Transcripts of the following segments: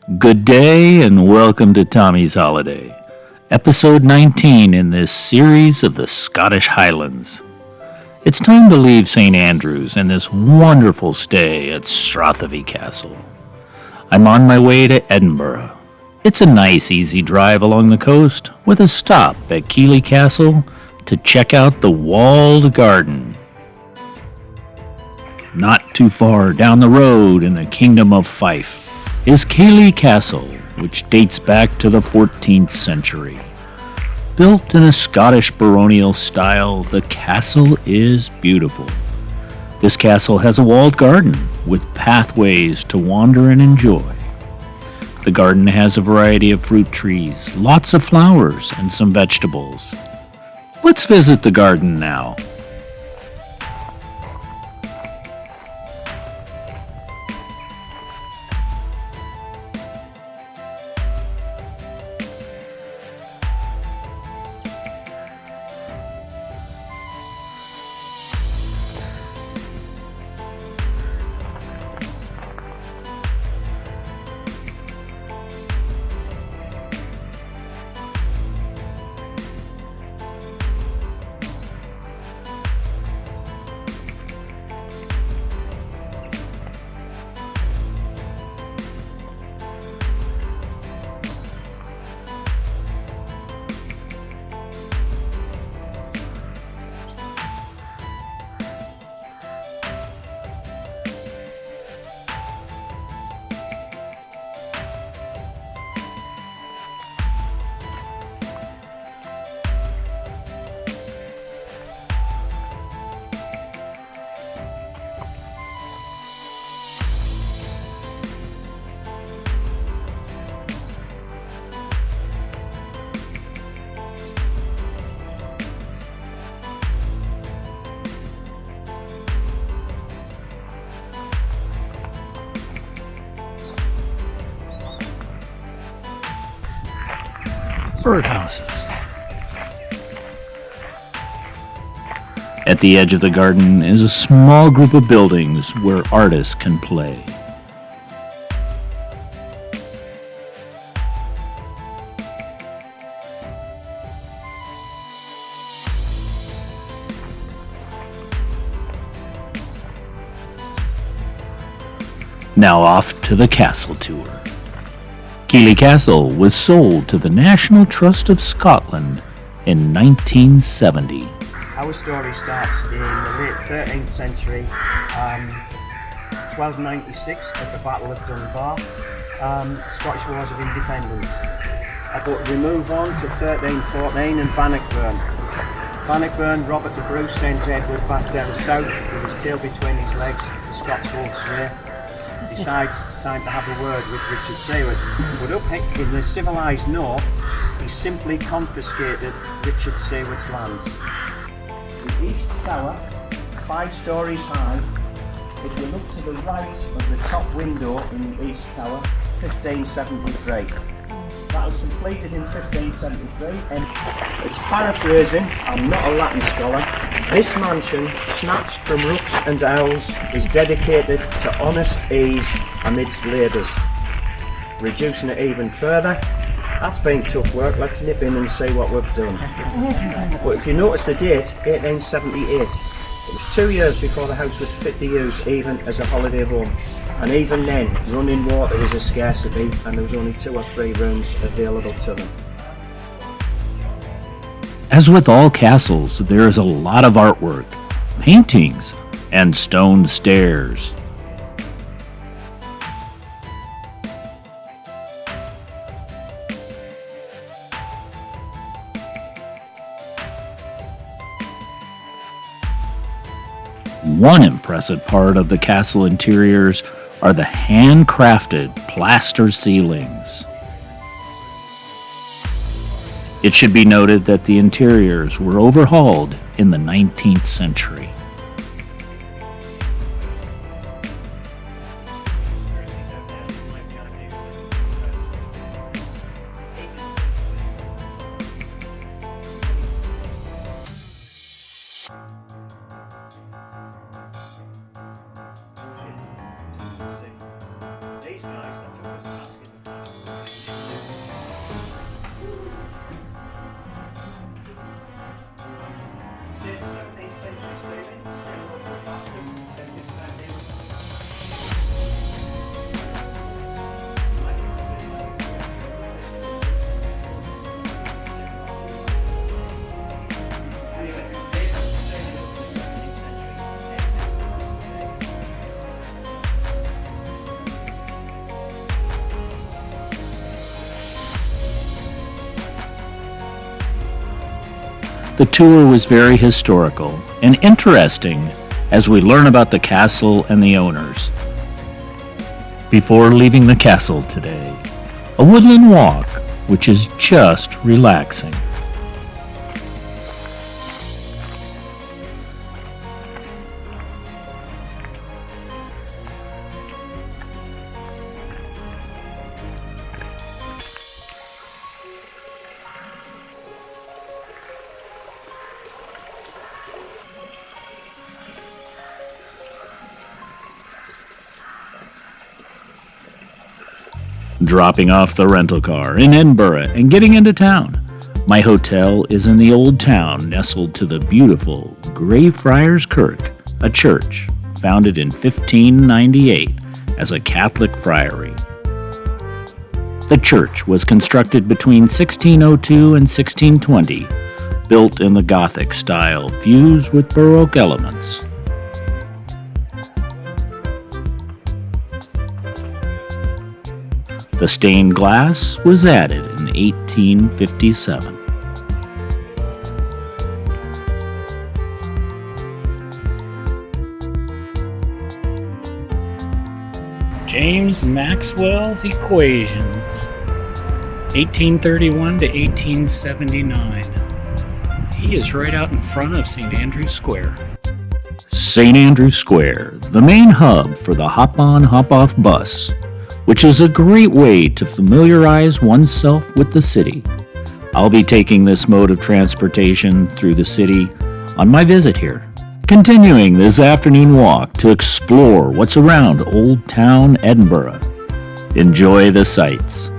Good day and welcome to Tommy's Holiday, episode 19 in this series of the Scottish Highlands. It's time to leave St. Andrews and this wonderful stay at Strathavy Castle. I'm on my way to Edinburgh. It's a nice, easy drive along the coast with a stop at Kellie Castle to check out the walled garden. Not too far down the road in the Kingdom of Fife is Kellie Castle, which dates back to the 14th century. Built in a Scottish baronial style, the castle is beautiful. This castle has a walled garden with pathways to wander and enjoy. The garden has a variety of fruit trees, lots of flowers, and some vegetables. Let's visit the garden now. Birdhouses. At the edge of the garden is a small group of buildings where artists can play. Now off to the castle tour. Kellie Castle was sold to the National Trust of Scotland in 1970. Our story starts in the late 13th century, 1296 at the Battle of Dunbar, Scottish Wars of Independence. But we move on to 1314 and Bannockburn. Bannockburn, Robert the Bruce sends Edward back down south with his tail between his legs. The Scots won't sway. Decides it's time to have a word with Richard Seward. But up in the civilised north, he simply confiscated Richard Seward's lands. The East Tower, 5 stories high. If you look to the right of the top window in the East Tower, 1573. That was completed in 1573, and it's paraphrasing, I'm not a Latin scholar. This mansion, snatched from rooks and owls, is dedicated to honest ease amidst labours. Reducing it even further, that's been tough work, let's nip in and see what we've done. But if you notice the date, 1878, it was 2 years before the house was fit to use even as a holiday home. And even then, running water was a scarcity and there was only 2 or 3 rooms available to them. As with all castles, there is a lot of artwork, paintings, and stone stairs. One impressive part of the castle interiors are the handcrafted plaster ceilings. It should be noted that the interiors were overhauled in the 19th century. These guys that took us asking The tour was very historical and interesting as we learn about the castle and the owners. Before leaving the castle today, a woodland walk, which is just relaxing. Dropping off the rental car in Edinburgh and getting into town. My hotel is in the old town nestled to the beautiful Greyfriars Kirk, a church founded in 1598 as a Catholic friary. The church was constructed between 1602 and 1620, built in the Gothic style fused with Baroque elements. The stained glass was added in 1857. James Maxwell's equations, 1831 to 1879. He is right out in front of St. Andrew's Square. St. Andrew's Square, the main hub for the hop-on, hop-off bus, which is a great way to familiarize oneself with the city. I'll be taking this mode of transportation through the city on my visit here, continuing this afternoon walk to explore what's around Old Town Edinburgh. Enjoy the sights.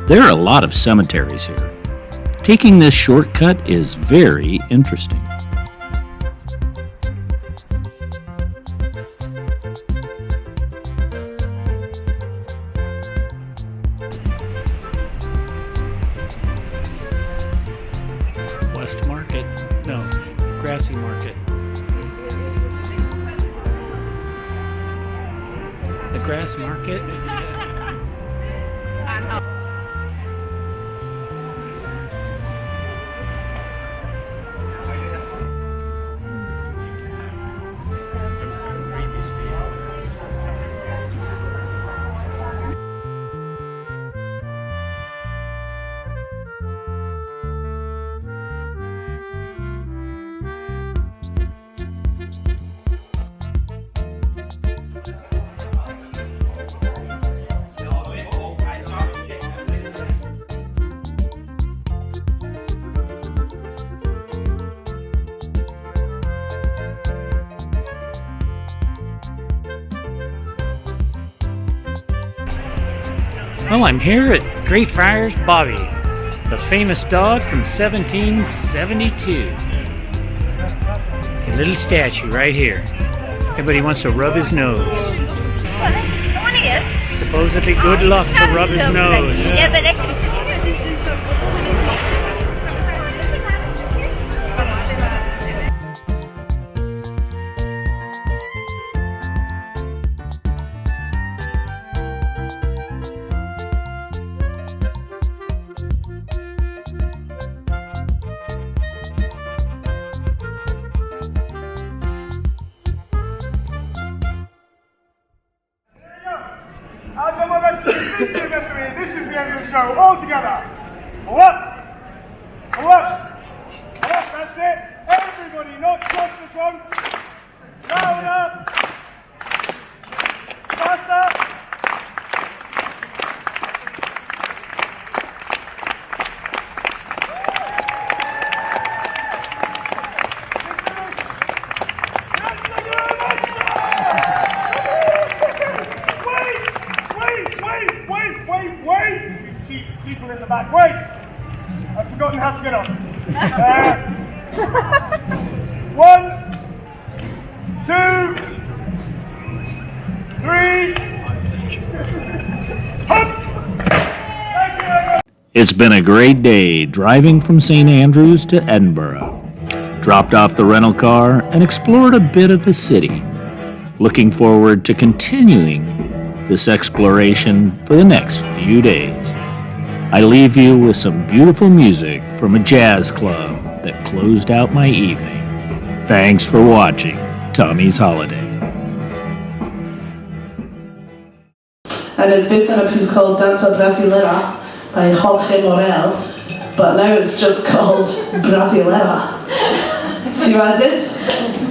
There are a lot of cemeteries here. Taking this shortcut is very interesting. West Market? No, Grassy Market. The Grass Market? Well, I'm here at Greyfriars Bobby, the famous dog from 1772. A little statue right here. Everybody wants to rub his nose. Supposedly good luck to rub his nose. Yeah, but actually, this is the end of the show. All together. Pull up. Pull up. Pull up. That's it. Everybody, not just the trunks. Louder. Faster. People in the back. Wait! I've forgotten how to get off. 1, 2, 3. Hop! Thank you. It's been a great day driving from St. Andrews to Edinburgh. dropped off the rental car, and explored a bit of the city. Looking forward to continuing this exploration for the next few days. I leave you with some beautiful music from a jazz club that closed out my evening. Thanks for watching Tommy's Holiday. And it's based on a piece called Danza Brasilera by Jorge Morel, but now it's just called Brasilera. See what I did?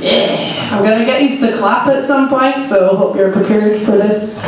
Yeah. I'm gonna get you to clap at some point, so hope you're prepared for this.